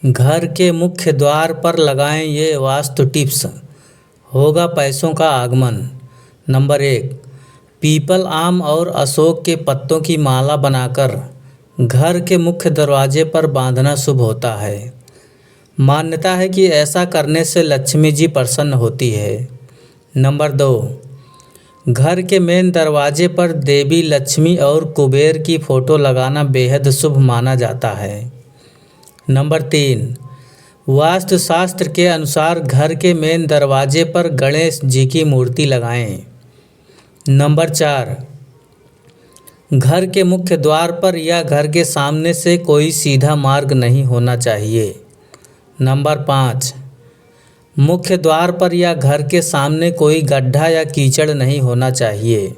घर के मुख्य द्वार पर लगाएं ये वास्तु टिप्स, होगा पैसों का आगमन। नंबर 1, पीपल, आम और अशोक के पत्तों की माला बनाकर घर के मुख्य दरवाजे पर बांधना शुभ होता है। मान्यता है कि ऐसा करने से लक्ष्मी जी प्रसन्न होती है। नंबर 2, घर के मेन दरवाजे पर देवी लक्ष्मी और कुबेर की फ़ोटो लगाना बेहद शुभ माना जाता है। नंबर 3, वास्तुशास्त्र के अनुसार घर के मेन दरवाजे पर गणेश जी की मूर्ति लगाएं। नंबर 4, घर के मुख्य द्वार पर या घर के सामने से कोई सीधा मार्ग नहीं होना चाहिए। नंबर 5, मुख्य द्वार पर या घर के सामने कोई गड्ढा या कीचड़ नहीं होना चाहिए।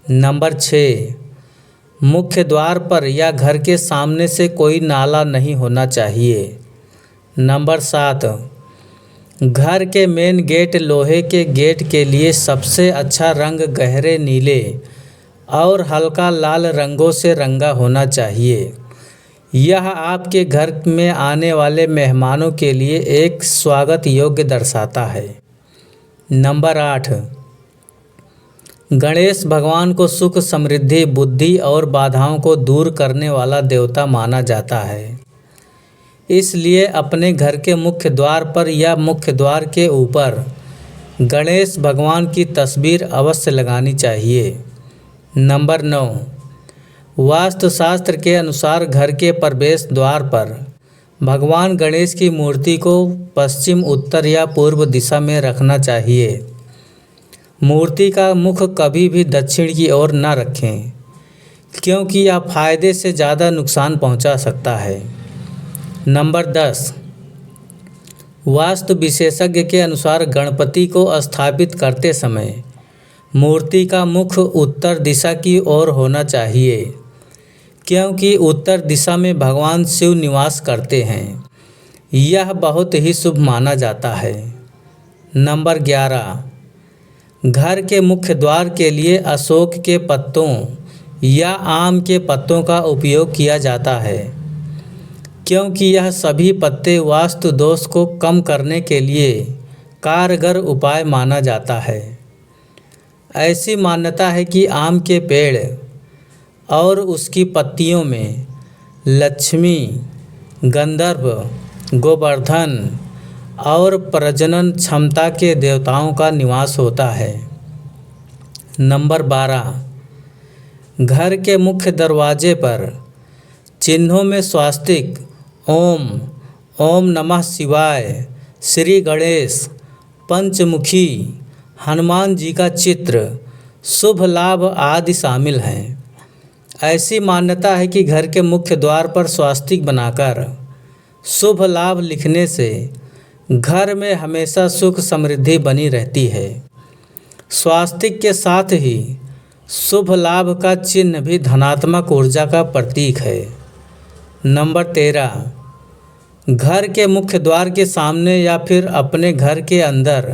नंबर 6, मुख्य द्वार पर या घर के सामने से कोई नाला नहीं होना चाहिए। नंबर 7, घर के मेन गेट लोहे के गेट के लिए सबसे अच्छा रंग गहरे नीले और हल्का लाल रंगों से रंगा होना चाहिए। यह आपके घर में आने वाले मेहमानों के लिए एक स्वागत योग्य दर्शाता है। नंबर 8, गणेश भगवान को सुख, समृद्धि, बुद्धि और बाधाओं को दूर करने वाला देवता माना जाता है। इसलिए अपने घर के मुख्य द्वार पर या मुख्य द्वार के ऊपर गणेश भगवान की तस्वीर अवश्य लगानी चाहिए। नंबर 9, वास्तुशास्त्र के अनुसार घर के प्रवेश द्वार पर भगवान गणेश की मूर्ति को पश्चिम, उत्तर या पूर्व दिशा में रखना चाहिए। मूर्ति का मुख कभी भी दक्षिण की ओर न रखें, क्योंकि यह फायदे से ज़्यादा नुकसान पहुंचा सकता है। नंबर 10, वास्तु विशेषज्ञ के अनुसार गणपति को स्थापित करते समय मूर्ति का मुख उत्तर दिशा की ओर होना चाहिए, क्योंकि उत्तर दिशा में भगवान शिव निवास करते हैं। यह बहुत ही शुभ माना जाता है। नंबर 11, घर के मुख्य द्वार के लिए अशोक के पत्तों या आम के पत्तों का उपयोग किया जाता है, क्योंकि यह सभी पत्ते वास्तु दोष को कम करने के लिए कारगर उपाय माना जाता है। ऐसी मान्यता है कि आम के पेड़ और उसकी पत्तियों में लक्ष्मी, गंधर्व, गोवर्धन और प्रजनन क्षमता के देवताओं का निवास होता है। नंबर 12, घर के मुख्य दरवाजे पर चिन्हों में स्वास्तिक, ओम, ओम नमः शिवाय, श्री गणेश, पंचमुखी, हनुमान जी का चित्र, शुभ लाभ आदि शामिल हैं। ऐसी मान्यता है कि घर के मुख्य द्वार पर स्वास्तिक बनाकर शुभ लाभ लिखने से घर में हमेशा सुख समृद्धि बनी रहती है। स्वास्तिक के साथ ही शुभ लाभ का चिन्ह भी धनात्मक ऊर्जा का प्रतीक है। नंबर 13, घर के मुख्य द्वार के सामने या फिर अपने घर के अंदर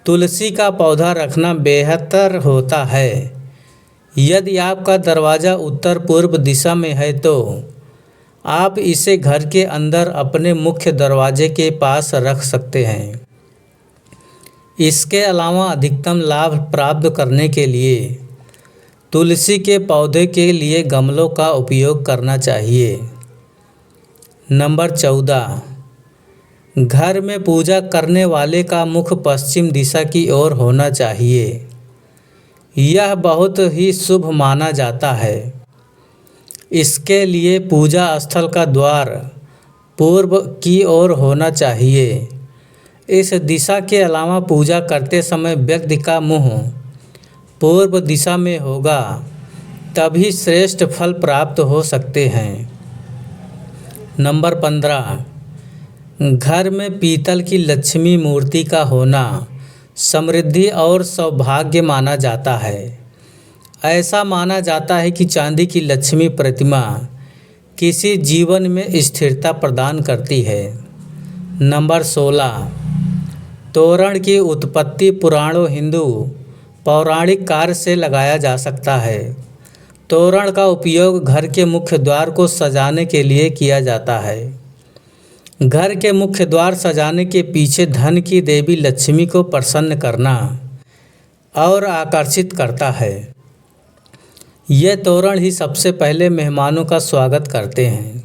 तुलसी का पौधा रखना बेहतर होता है। यदि आपका दरवाज़ा उत्तर पूर्व दिशा में है तो आप इसे घर के अंदर अपने मुख्य दरवाजे के पास रख सकते हैं। इसके अलावा अधिकतम लाभ प्राप्त करने के लिए तुलसी के पौधे के लिए गमलों का उपयोग करना चाहिए। नंबर 14, घर में पूजा करने वाले का मुख पश्चिम दिशा की ओर होना चाहिए। यह बहुत ही शुभ माना जाता है। इसके लिए पूजा स्थल का द्वार पूर्व की ओर होना चाहिए। इस दिशा के अलावा पूजा करते समय व्यक्ति का मुंह पूर्व दिशा में होगा, तभी श्रेष्ठ फल प्राप्त हो सकते हैं। नंबर 15, घर में पीतल की लक्ष्मी मूर्ति का होना समृद्धि और सौभाग्य माना जाता है। ऐसा माना जाता है कि चांदी की लक्ष्मी प्रतिमा किसी जीवन में स्थिरता प्रदान करती है। नंबर 16, तोरण की उत्पत्ति पुराणों हिंदू पौराणिक कार्य से लगाया जा सकता है। तोरण का उपयोग घर के मुख्य द्वार को सजाने के लिए किया जाता है। घर के मुख्य द्वार सजाने के पीछे धन की देवी लक्ष्मी को प्रसन्न करना और आकर्षित करता है। यह तोरण ही सबसे पहले मेहमानों का स्वागत करते हैं।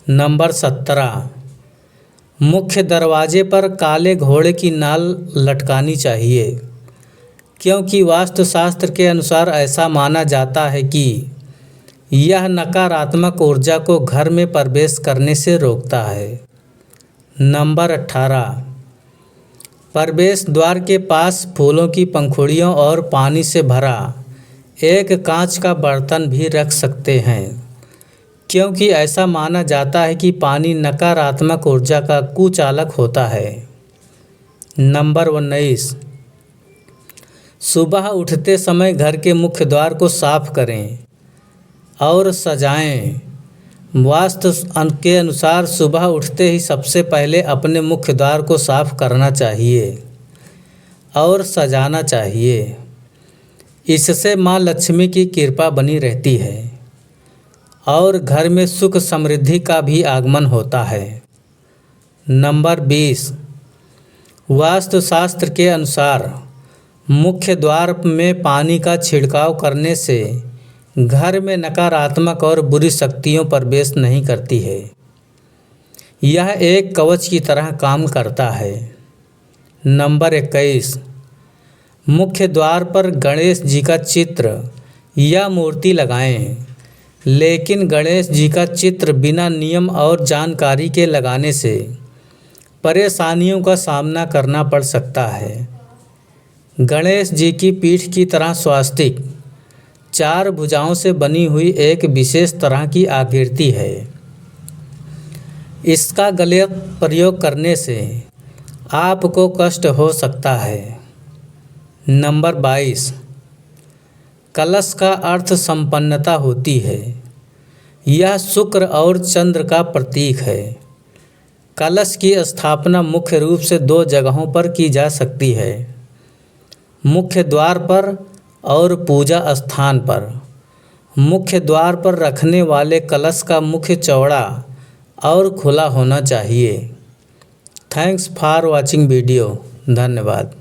नंबर 17, मुख्य दरवाजे पर काले घोड़े की नाल लटकानी चाहिए, क्योंकि वास्तुशास्त्र के अनुसार ऐसा माना जाता है कि यह नकारात्मक ऊर्जा को घर में प्रवेश करने से रोकता है। नंबर 18, प्रवेश द्वार के पास फूलों की पंखुड़ियों और पानी से भरा एक कांच का बर्तन भी रख सकते हैं, क्योंकि ऐसा माना जाता है कि पानी नकारात्मक ऊर्जा का कुचालक होता है। नंबर 19, सुबह उठते समय घर के मुख्य द्वार को साफ करें और सजाएं। वास्तु के अनुसार सुबह उठते ही सबसे पहले अपने मुख्य द्वार को साफ करना चाहिए और सजाना चाहिए। इससे माँ लक्ष्मी की कृपा बनी रहती है और घर में सुख समृद्धि का भी आगमन होता है। नंबर 20, वास्तुशास्त्र के अनुसार मुख्य द्वार में पानी का छिड़काव करने से घर में नकारात्मक और बुरी शक्तियों प्रवेश नहीं करती है। यह एक कवच की तरह काम करता है। नंबर 21, मुख्य द्वार पर गणेश जी का चित्र या मूर्ति लगाएं, लेकिन गणेश जी का चित्र बिना नियम और जानकारी के लगाने से परेशानियों का सामना करना पड़ सकता है। गणेश जी की पीठ की तरह स्वास्तिक 4 भुजाओं से बनी हुई एक विशेष तरह की आकृति है। इसका गलत प्रयोग करने से आपको कष्ट हो सकता है। नंबर 22, कलश का अर्थ संपन्नता होती है। यह शुक्र और चंद्र का प्रतीक है। कलश की स्थापना मुख्य रूप से 2 जगहों पर की जा सकती है, मुख्य द्वार पर और पूजा स्थान पर। मुख्य द्वार पर रखने वाले कलश का मुख्य चौड़ा और खुला होना चाहिए। Thanks for watching video. धन्यवाद।